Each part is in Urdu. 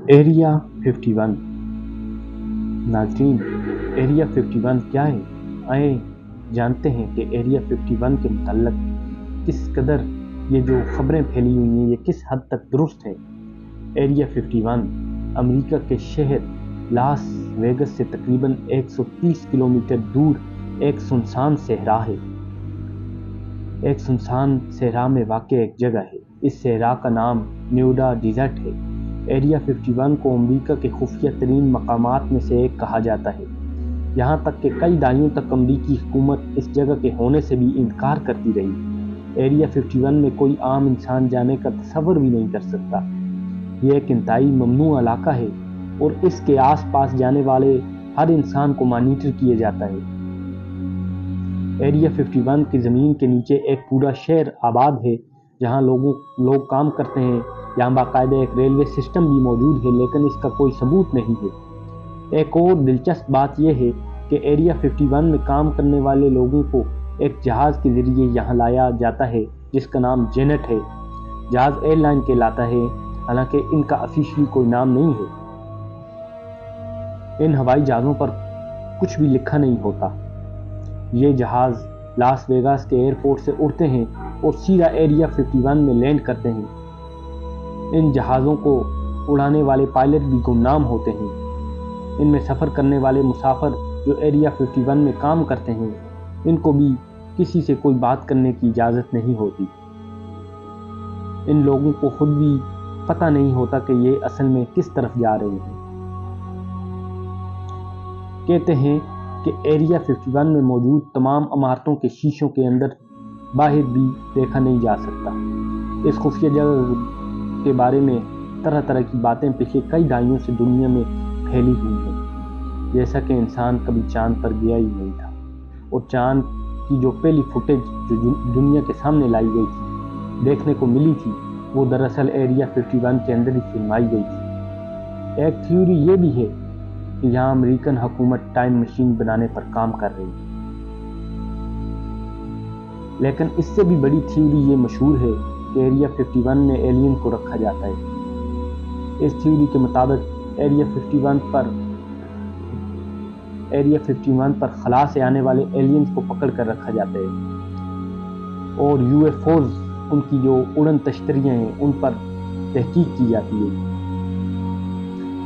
ایریا 51 ناظرین، ایریا 51 کیا ہے؟ آئیں جانتے ہیں کہ ایریا 51 کے متعلق کس قدر یہ جو خبریں پھیلی ہوئی ہیں یہ کس حد تک درست ہیں۔ ایریا 51 امریکہ کے شہر لاس ویگس سے تقریباً 130 کلومیٹر دور ایک سنسان صحرا ہے۔ ایک سنسان صحرا میں واقع ایک جگہ ہے۔ اس صحرا کا نام نیوڈا ڈیزرٹ ہے۔ ایریا 51 کو امریکہ کے خفیہ ترین مقامات میں سے ایک کہا جاتا ہے، یہاں تک کہ کئی دہائیوں تک امریکی حکومت اس جگہ کے ہونے سے بھی انکار کرتی رہی۔ ایریا 51 میں کوئی عام انسان جانے کا تصور بھی نہیں کر سکتا۔ یہ ایک انتہائی ممنوع علاقہ ہے اور اس کے آس پاس جانے والے ہر انسان کو مانیٹر کیا جاتا ہے۔ ایریا 51 کی زمین کے نیچے ایک پورا شہر آباد ہے جہاں لوگ کام کرتے ہیں۔ یہاں باقاعدہ ایک ریلوے سسٹم بھی موجود ہے، لیکن اس کا کوئی ثبوت نہیں ہے۔ ایک اور دلچسپ بات یہ ہے کہ ایریا 51 میں کام کرنے والے لوگوں کو ایک جہاز کے ذریعے یہاں لایا جاتا ہے جس کا نام جینٹ ہے۔ جہاز ایئر لائن کہلاتا ہے، حالانکہ ان کا آفیشلی کوئی نام نہیں ہے۔ ان ہوائی جہازوں پر کچھ بھی لکھا نہیں ہوتا۔ یہ جہاز لاس ویگاس کے ایئرپورٹ سے اڑتے ہیں اور سیدھا ایریا 51 میں لینڈ کرتے ہیں۔ ان جہازوں کو اڑانے والے پائلٹ بھی گمنام ہوتے ہیں۔ ان میں سفر کرنے والے مسافر جو ایریا 51 میں کام کرتے ہیں، ان کو بھی کسی سے کوئی بات کرنے کی اجازت نہیں ہوتی۔ ان لوگوں کو خود بھی پتہ نہیں ہوتا کہ یہ اصل میں کس طرف جا رہے ہیں۔ کہتے ہیں کہ ایریا 51 میں موجود تمام عمارتوں کے شیشوں کے اندر باہر بھی دیکھا نہیں جا سکتا۔ اس خفیہ جگہ کے بارے میں طرح طرح کی باتیں پچھلے کئی دہائیوں سے دنیا میں پھیلی ہوئی ہیں، جیسا کہ انسان کبھی چاند پر گیا ہی نہیں تھا، اور چاند کی جو پہلی فوٹیج جو دنیا کے سامنے لائی گئی تھی، دیکھنے کو ملی تھی، وہ دراصل ایریا 51 کے اندر ہی فلمائی گئی تھی۔ ایک تھیوری یہ بھی ہے کہ یہاں امریکن حکومت ٹائم مشین بنانے پر کام کر رہی ہے، لیکن اس سے بھی بڑی تھیوری یہ مشہور ہے کہ ایریا 51 میں ایلین کو رکھا جاتا ہے۔ اس تھیوری کے مطابق ایریا 51 پر خلا سے آنے والے ایلینز کو پکڑ کر رکھا جاتا ہے، اور یو ایف اوز، ان کی جو اڑن تشتریاں ہیں، ان پر تحقیق کی جاتی ہے۔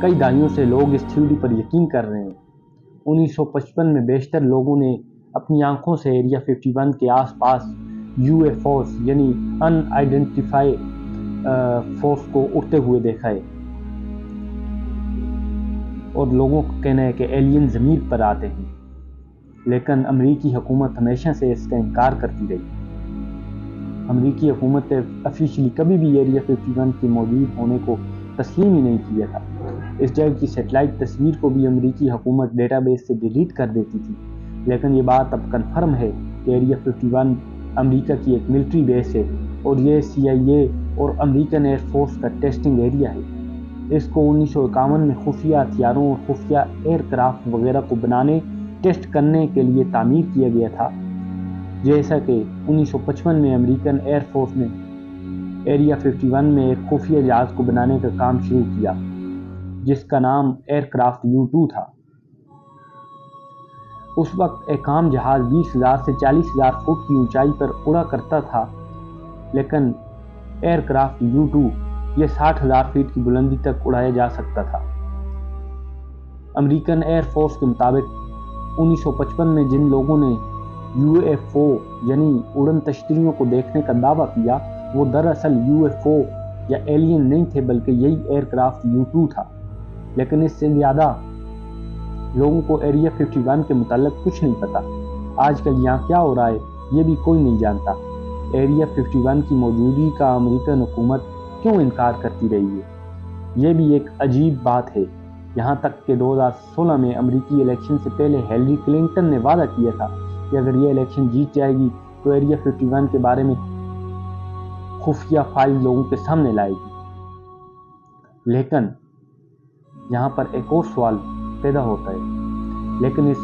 کئی دہائیوں سے لوگ اس تھیوری پر یقین کر رہے ہیں۔ 1955 میں بیشتر لوگوں نے اپنی آنکھوں سے ایریا 51 کے آس پاس یو ایف اوز یعنی ان آئیڈینٹیفائی فورس کو اڑتے ہوئے دیکھا ہے، اور لوگوں کا کہنا ہے کہ ایلین زمین پر آتے ہیں، لیکن امریکی حکومت ہمیشہ سے اس کا انکار کرتی رہی۔ امریکی حکومت نے افیشلی کبھی بھی ایریا 51 کے موجود ہونے کو تسلیم ہی نہیں کیا تھا۔ اس جگہ کی سیٹلائٹ تصویر کو بھی امریکی حکومت ڈیٹا بیس سے ڈیلیٹ کر دیتی تھی، لیکن یہ بات اب کنفرم ہے کہ ایریا 51 امریکہ کی ایک ملٹری بیس ہے، اور یہ CIA اور امریکن ایئر فورس کا ٹیسٹنگ ایریا ہے۔ اس کو 1951 میں خفیہ ہتھیاروں اور خفیہ ایئر کرافٹ وغیرہ کو بنانے، ٹیسٹ کرنے کے لیے تعمیر کیا گیا تھا، جیسا کہ 1955 میں امریکن ایئر فورس نے ایریا 51 میں ایک خفیہ جہاز کو بنانے کا کام شروع کیا جس کا نام ایئر کرافٹ U-2 تھا۔ اس وقت ایک عام جہاز 20,000 سے 40,000 فٹ کی اونچائی پر اڑا کرتا تھا، لیکن ایئر کرافٹ U-2 یہ 60,000 فٹ کی بلندی تک اڑایا جا سکتا تھا۔ امریکن ایئر فورس کے مطابق 1955 میں جن لوگوں نے UFO یعنی اڑن تشتریوں کو دیکھنے کا دعویٰ کیا، وہ دراصل UFO یا ایلین نہیں تھے، بلکہ یہی ایئر کرافٹ U-2 تھا۔ لیکن اس سے زیادہ لوگوں کو ایریا 51 کے متعلق کچھ نہیں پتا۔ آج کل یہاں کیا ہو رہا ہے یہ بھی کوئی نہیں جانتا۔ ایریا 51 کی موجودگی کا امریکن حکومت کیوں انکار کرتی رہی ہے، یہ بھی ایک عجیب بات ہے۔ یہاں تک کہ 2016 میں امریکی الیکشن سے پہلے ہیلری کلنٹن نے وعدہ کیا تھا کہ اگر یہ الیکشن جیت جائے گی تو ایریا 51 کے بارے میں خفیہ فائل لوگوں کے سامنے لائے گی۔ لیکن یہاں پر ایک اور سوال پیدا ہوتا ہے، لیکن اس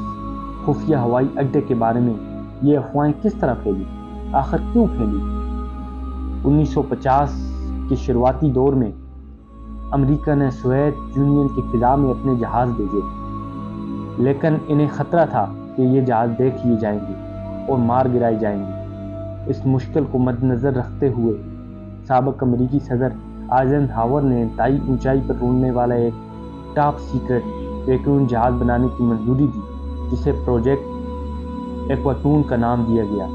خفیہ ہوائی اڈے کے بارے میں یہ افواہیں کس طرح پھیلی، آخر کیوں پھیلی؟ 1950 کے شروعاتی دور میں امریکہ نے سوویت یونین کی فضا میں اپنے جہاز بھیجے، لیکن انہیں خطرہ تھا کہ یہ جہاز دیکھ لیے جائیں گے اور مار گرائے جائیں گے۔ اس مشکل کو مد نظر رکھتے ہوئے سابق امریکی صدر آئزن ہاور نے انتہائی اونچائی پر اڑنے والا ایک ٹاپ سیکرٹ ریکون جہاز بنانے کی منظوری دی، جسے پروجیکٹ ایکواتون کا نام دیا گیا۔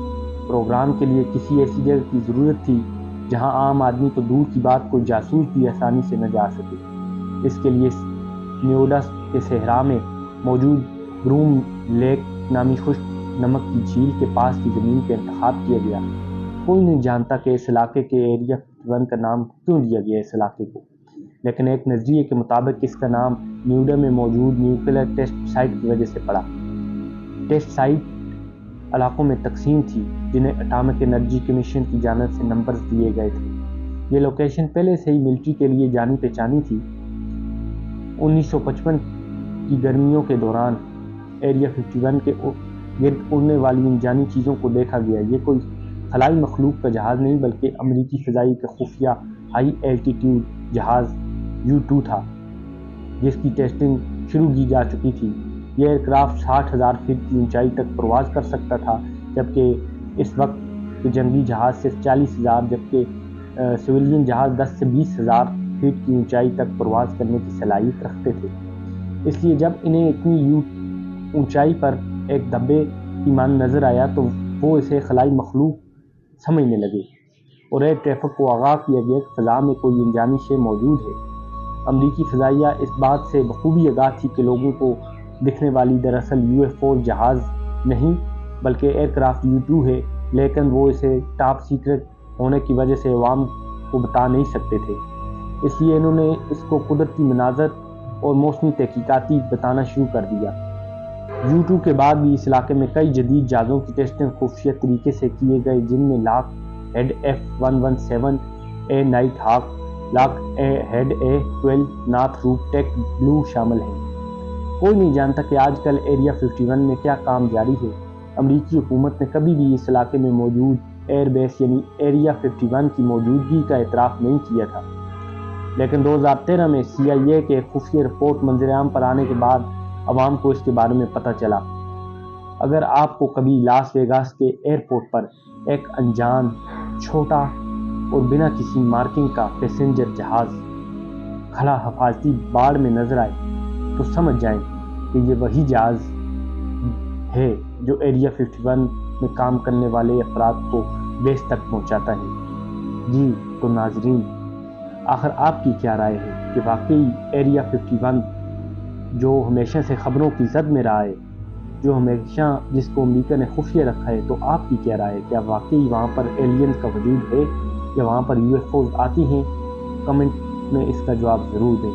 پروگرام کے لیے کسی ایسی جگہ کی ضرورت تھی جہاں عام آدمی تو دور کی بات کوئی جاسوس بھی آسانی سے نہ جا سکے۔ اس کے لیے نیوڈا کے صحرا میں موجود گروم لیک نامی خشک نمک کی جھیل کے پاس کی زمین کا انتخاب کیا گیا۔ کوئی نہیں جانتا کہ اس علاقے کے ایریا 51 کا نام کیوں دیا گیا اس علاقے کو، لیکن ایک نظریے کے مطابق اس کا نام نیوڈا میں موجود نیوکلیئر ٹیسٹ سائٹ کی وجہ سے پڑا۔ ٹیسٹ سائٹ علاقوں میں تقسیم تھی جنہیں اٹامک انرجی کمیشن کی جانب سے نمبرز دیے گئے تھے۔ یہ لوکیشن پہلے سے ہی ملٹری کے لیے جانی پہچانی تھی۔ 1955 کی گرمیوں کے دوران ایریا 51 کے گرد اڑنے والی ان جانی چیزوں کو دیکھا گیا۔ یہ کوئی خلائی مخلوق کا جہاز نہیں بلکہ امریکی فضائی کا خفیہ ہائی ایلٹیٹیوڈ جہاز U-2 تھا، جس کی ٹیسٹنگ شروع کی جا چکی تھی۔ یہ ایئرکرافٹ 60,000 فٹ کی اونچائی تک پرواز کر سکتا تھا، جبکہ اس وقت کے جنگی جہاز صرف 40,000 جبکہ سویلین جہاز 10 سے 20,000 فٹ کی اونچائی تک پرواز کرنے کی صلاحیت رکھتے تھے۔ اس لیے جب انہیں اتنی اونچائی پر ایک دھبے کی مان نظر آیا تو وہ اسے خلائی مخلوق سمجھنے لگے اور ایئر ٹریفک کو آگاہ کیا گیا کہ فضا میں کوئی انجانی شے موجود ہے۔ امریکی فضائیہ اس بات سے بخوبی آگاہ تھی کہ لوگوں کو دکھنے والی دراصل UFO جہاز نہیں بلکہ ایئرکرافٹ U-2 ہے، لیکن وہ اسے ٹاپ سیکرٹ ہونے کی وجہ سے عوام کو بتا نہیں سکتے تھے۔ اس لیے انہوں نے اس کو قدرتی مناظر اور موسمی تحقیقاتی بتانا شروع کر دیا۔ U-2 کے بعد بھی اس علاقے میں کئی جدید جہازوں کی ٹیسٹنگ خفیہ طریقے سے کیے گئے، جن میں Lockheed F-117A Nighthawk, Lockheed A-12 Northrop ٹیک بلو شامل ہیں۔ کوئی نہیں جانتا کہ آج کل ایریا 51 میں کیا کام جاری ہے۔ امریکی حکومت نے کبھی بھی اس علاقے میں موجود ایئر بیس یعنی ایریا 51 کی موجودگی کا اعتراف نہیں کیا تھا، لیکن 2013 میں CIA کے ایک خفیہ رپورٹ منظر عام پر آنے کے بعد عوام کو اس کے بارے میں پتہ چلا۔ اگر آپ کو کبھی لاس ویگاس کے ایئرپورٹ پر ایک انجان، چھوٹا اور بنا کسی مارکنگ کا پیسنجر جہاز کھڑا حفاظتی باڑ میں نظر آئے تو سمجھ جائیں کہ یہ وہی جہاز ہے جو ایریا 51 میں کام کرنے والے افراد کو بیس تک پہنچاتا ہے۔ جی تو ناظرین، آخر آپ کی کیا رائے ہے کہ واقعی ایریا 51 جو ہمیشہ سے خبروں کی زد میں رہا ہے، جو ہمیشہ جس کو امریکہ نے خفیہ رکھا ہے، تو آپ کی کیا رائے ہے؟ کیا واقعی وہاں پر ایلینز کا وجود ہے یا وہاں پر UFOز آتی ہیں؟ کمنٹ میں اس کا جواب ضرور دیں۔